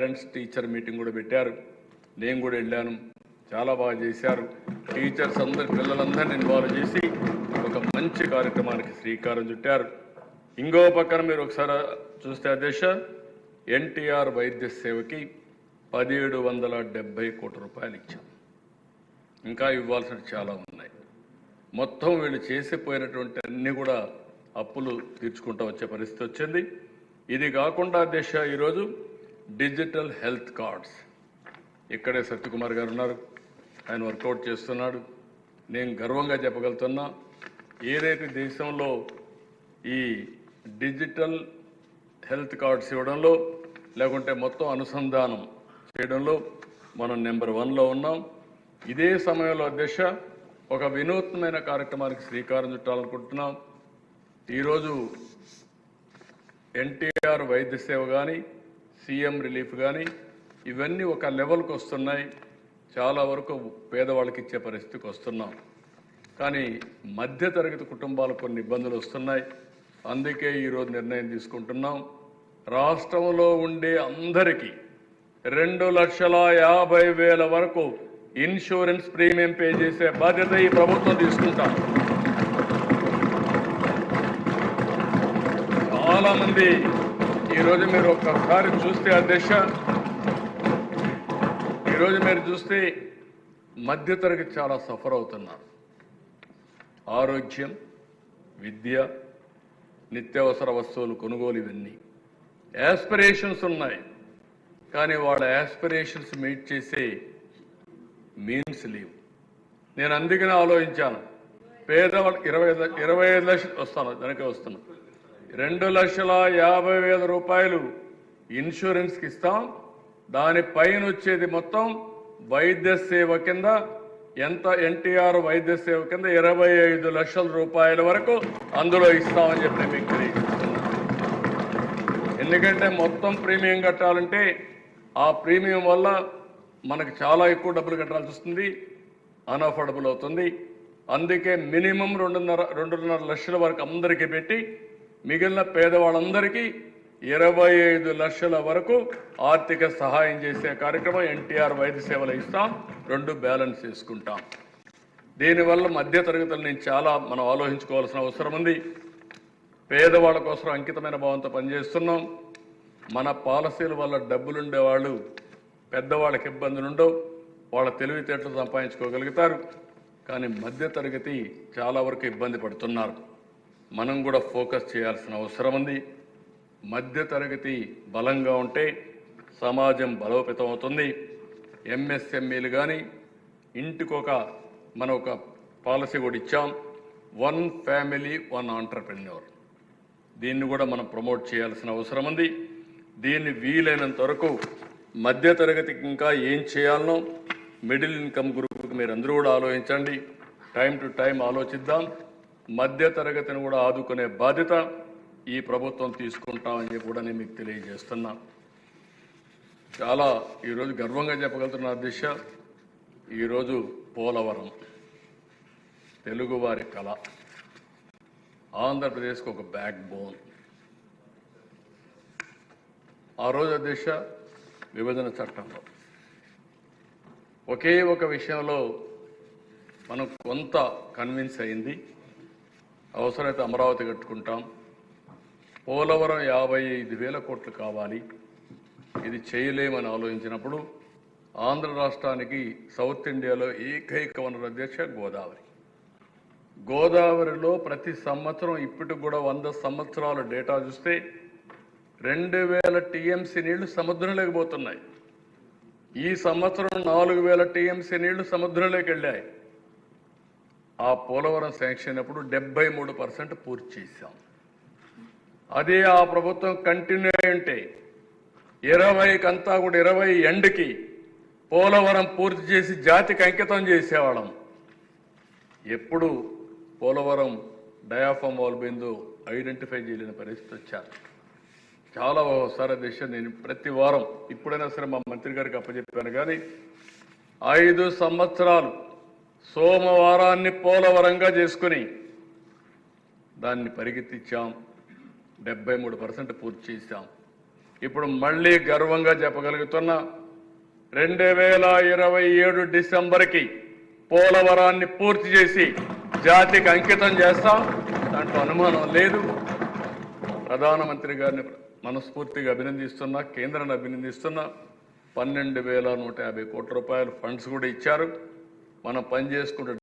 Parents teacher meeting కూడా పెట్టారు. నేను కూడా వెళ్ళాను. చాలా బాగా చేశారు. టీచర్స్ అందరు పిల్లలందరినీ ఇన్వాల్వ్ చేసి ఒక మంచి కార్యక్రమానికి శ్రీకారం చుట్టారు. ఇంకో పక్కన మీరు ఒకసారి చూస్తే అధ్యక్ష, ఎన్టీఆర్ వైద్య సేవకి 1770 కోట్ల రూపాయలు ఇచ్చాం. ఇంకా ఇవ్వాల్సిన చాలా ఉన్నాయి. మొత్తం వీళ్ళు చేసిపోయినటువంటి అన్నీ కూడా అప్పులు తీర్చుకుంటూ వచ్చే పరిస్థితి వచ్చింది. ఇది కాకుండా అధ్యక్ష, ఈరోజు డిజిటల్ హెల్త్ కార్డ్స్ ఇక్కడే సత్యకుమార్ గారు ఉన్నారు, ఆయన వర్కౌట్ చేస్తున్నాడు. నేను గర్వంగా చెప్పగలుగుతున్నా, ఏదైతే దేశంలో ఈ డిజిటల్ హెల్త్ కార్డ్స్ ఇవ్వడంలో లేకుంటే మొత్తం అనుసంధానం చేయడంలో మనం నెంబర్ 1లో ఉన్నాం. ఇదే సమయంలో అధ్యక్ష, ఒక వినూత్నమైన కార్యక్రమానికి శ్రీకారం చుట్టాలనుకుంటున్నాం. ఈరోజు ఎన్టీఆర్ వైద్య సేవ కానీ, సీఎం రిలీఫ్ కానీ ఇవన్నీ ఒక లెవెల్కి వస్తున్నాయి. చాలా వరకు పేదవాళ్ళకి ఇచ్చే పరిస్థితికి వస్తున్నాం. కానీ మధ్యతరగతి కుటుంబాలకు కొన్ని ఇబ్బందులు వస్తున్నాయి. అందుకే ఈరోజు నిర్ణయం తీసుకుంటున్నాం. రాష్ట్రంలో ఉండే అందరికీ 2,50,000 వరకు ఇన్సూరెన్స్ ప్రీమియం పే చేసే బాధ్యత ఈ ప్రభుత్వం తీసుకుంటాం. చాలా మంది ఈరోజు మీరు ఒక్కసారి చూస్తే అధ్యక్ష, ఈరోజు మీరు చూస్తే మధ్యతరగతి చాలా సఫర్ అవుతున్నారు. ఆరోగ్యం, విద్య, నిత్యావసర వస్తువులు కొనుగోలు, ఇవన్నీ యాస్పిరేషన్స్ ఉన్నాయి. కానీ వాళ్ళ యాస్పిరేషన్స్ మీట్ చేసే మీన్స్ లేవు. నేను అందుకనే ఆలోచించాను, పేదవాళ్ళకి 25 లక్షలు వస్తాను, దానికే వస్తున్నాను. 2,50,000 రూపాయలు ఇన్సూరెన్స్కి ఇస్తాం. దానిపైన వచ్చేది మొత్తం వైద్య సేవ కింద ఎంత, ఎన్టీఆర్ వైద్య సేవ కింద 25 లక్షల రూపాయల వరకు అందులో ఇస్తామని చెప్పి మీకు తెలియజేస్తున్నాను. ఎందుకంటే మొత్తం ప్రీమియం కట్టాలంటే ఆ ప్రీమియం వల్ల మనకు చాలా ఎక్కువ డబ్బులు కట్టాల్సి వస్తుంది, అన్అఫోర్డబుల్ అవుతుంది. అందుకే మినిమం 2.5 లక్షల వరకు అందరికీ పెట్టి మిగిలిన పేదవాళ్ళందరికీ 25 లక్షల వరకు ఆర్థిక సహాయం చేసే కార్యక్రమం ఎన్టీఆర్ వైద్య సేవలు ఇస్తాం. 2 బ్యాలెన్స్ చేసుకుంటాం. దీనివల్ల మధ్యతరగతులు మనం ఆలోచించుకోవాల్సిన అవసరం ఉంది. పేదవాళ్ళ కోసం అంకితమైన భావంతో పనిచేస్తున్నాం. మన పాలసీల వల్ల డబ్బులుండేవాళ్ళు పెద్దవాళ్ళకి ఇబ్బందులు ఉండవు, వాళ్ళ తెలివితేటలు సంపాదించుకోగలుగుతారు. కానీ మధ్యతరగతి చాలా వరకు ఇబ్బంది పడుతున్నారు. మనం కూడా ఫోకస్ చేయాల్సిన అవసరం ఉంది. మధ్యతరగతి బలంగా ఉంటే సమాజం బలోపేతం అవుతుంది. ఎంఎస్ఎంఈలు కానీ మనం ఒక పాలసీ కూడా ఇచ్చాం, 1 ఫ్యామిలీ 1 ఆంటర్‌ప్రెన్యూర్. దీన్ని కూడా మనం ప్రమోట్ చేయాల్సిన అవసరం ఉంది. దీన్ని వీలైనంత వరకు మధ్యతరగతికి ఇంకా ఏం చేయాలనో మిడిల్ ఇన్కమ్ గ్రూప్కి మీరు అందరూ కూడా ఆలోచించండి. టైం టు టైం ఆలోచిద్దాం. మధ్యతరగతిని కూడా ఆదుకునే బాధ్యత ఈ ప్రభుత్వం తీసుకుంటామని చెప్పి కూడా నేను మీకు తెలియజేస్తున్నా. చాలా ఈరోజు గర్వంగా చెప్పగలుగుతున్న అధ్యక్ష, ఈరోజు పోలవరం తెలుగువారి కళ, ఆంధ్రప్రదేశ్కి ఒక బ్యాక్ బోన్. ఆ రోజు అధ్యక్ష, విభజన చట్టంలో ఒకే ఒక విషయంలో మనం కొంత కన్విన్స్ అయింది. అవసరమైతే అమరావతి కట్టుకుంటాం, పోలవరం 55,000 కోట్లు కావాలి, ఇది చేయలేమని ఆలోచించినప్పుడు ఆంధ్ర రాష్ట్రానికి సౌత్ ఇండియాలో ఏకైక వనరు అధ్యక్ష గోదావరిలో ప్రతి సంవత్సరం ఇప్పటికి కూడా 100 సంవత్సరాల డేటా చూస్తే 2,000 టీఎంసీ నీళ్లు సముద్రంలోకి పోతున్నాయి. ఈ సంవత్సరం 4,000 టీఎంసీ నీళ్లు సముద్రంలోకి వెళ్ళాయి. ఆ పోలవరం శాంక్షన్ అయినప్పుడు 73% పూర్తి చేశాం. అదే ఆ ప్రభుత్వం కంటిన్యూ అయి ఉంటే 20కి అంతా కూడా 20 ఎండ్కి పోలవరం పూర్తి చేసి జాతికి అంకితం చేసేవాళ్ళం. ఎప్పుడు పోలవరం డయాఫామ్ వాల్ బిందు ఐడెంటిఫై చేయలేని పరిస్థితి వచ్చారు. చాలా ఒకసారి దేశం నేను ప్రతి వారం ఇప్పుడైనా సరే మా మంత్రి గారికి అప్పచెప్పాను. కానీ 5 సంవత్సరాలు సోమవారాన్ని పోలవరంగా చేసుకుని దాన్ని పరిగెత్తించాం. 73% పూర్తి చేశాం. ఇప్పుడు మళ్ళీ గర్వంగా చెప్పగలుగుతున్నా 2027 డిసెంబర్కి పోలవరాన్ని పూర్తి చేసి జాతికి అంకితం చేస్తాం. దాంట్లో అనుమానం లేదు. ప్రధానమంత్రి గారిని మనస్ఫూర్తిగా అభినందిస్తున్నా, కేంద్రాన్ని అభినందిస్తున్నా. 12,150 కోట్ల రూపాయలు ఫండ్స్ కూడా ఇచ్చారు. మనం పని చేసుకుంటూ